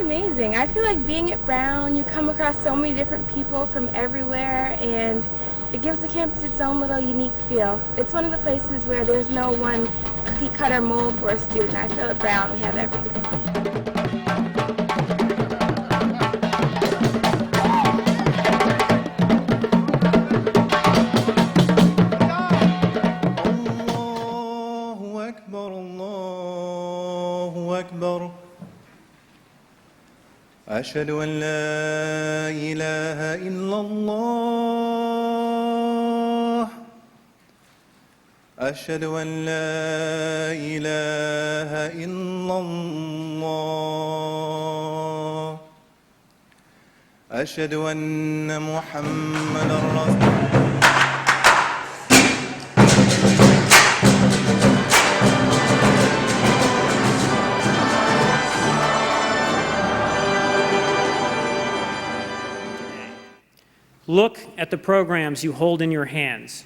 amazing. I feel like being at Brown, you come across so many different people from everywhere, and it gives the campus its own little unique feel. It's one of the places where there's no one cookie-cutter mold for a student. I feel at Brown we have everything. أشهد أن لا إله إلا الله أشهد أن لا إله إلا الله أشهد أن محمدا رسول الله. Look at the programs you hold in your hands.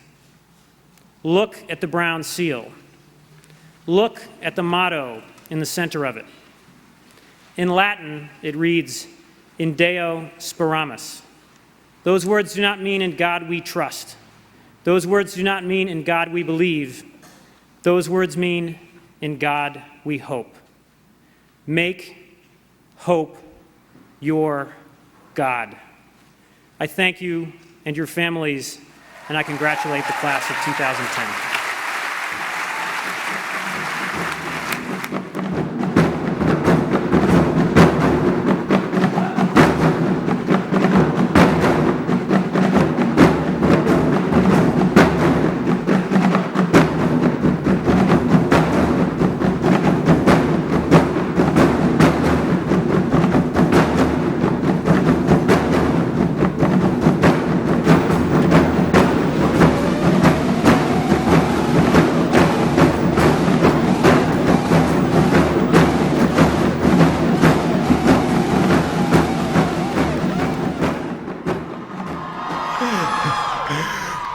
Look at the Brown seal. Look at the motto in the center of it. In Latin, it reads, "In Deo speramus." Those words do not mean "in God we trust." Those words do not mean "in God we believe." Those words mean "in God we hope." Make hope your God. I thank you and your families, and I congratulate the class of 2010.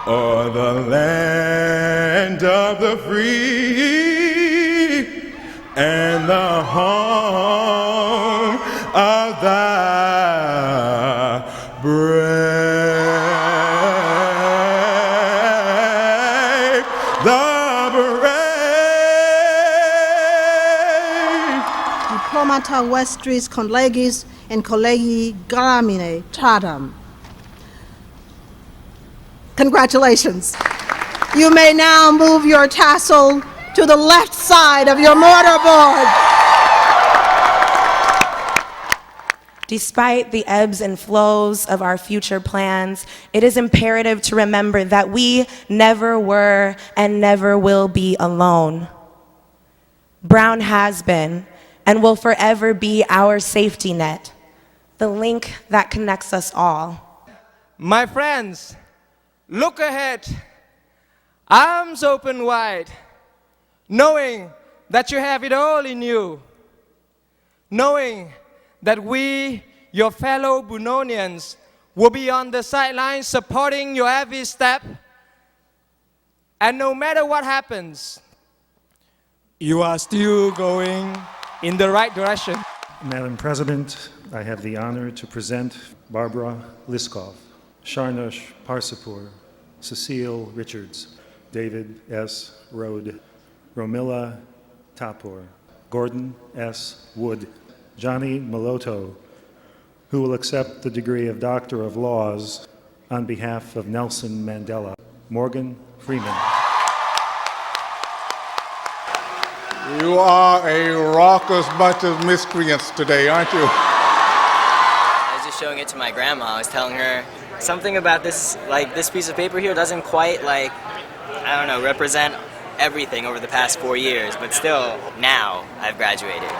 O'er the land of the free and the home of the brave, Diplomata vestris collegis and collegi gramine tradam. Congratulations. You may now move your tassel to the left side of your mortarboard. Despite the ebbs and flows of our future plans, it is imperative to remember that we never were and never will be alone. Brown has been and will forever be our safety net, the link that connects us all. My friends, look ahead, arms open wide, knowing that you have it all in you, knowing that we, your fellow Brunonians, will be on the sidelines supporting your every step, and no matter what happens, you are still going in the right direction. Madam President, I have the honor to present Barbara Liskov, Sharnush Parsipur, Cecile Richards, David S. Rode, Romilla Tapor, Gordon S. Wood, Johnny Maloto, who will accept the degree of Doctor of Laws on behalf of Nelson Mandela, Morgan Freeman. You are a raucous bunch of miscreants today, aren't you? I was just showing it to my grandma. I was telling her something about this, this piece of paper here doesn't quite, represent everything over the past 4 years, but still, now I've graduated.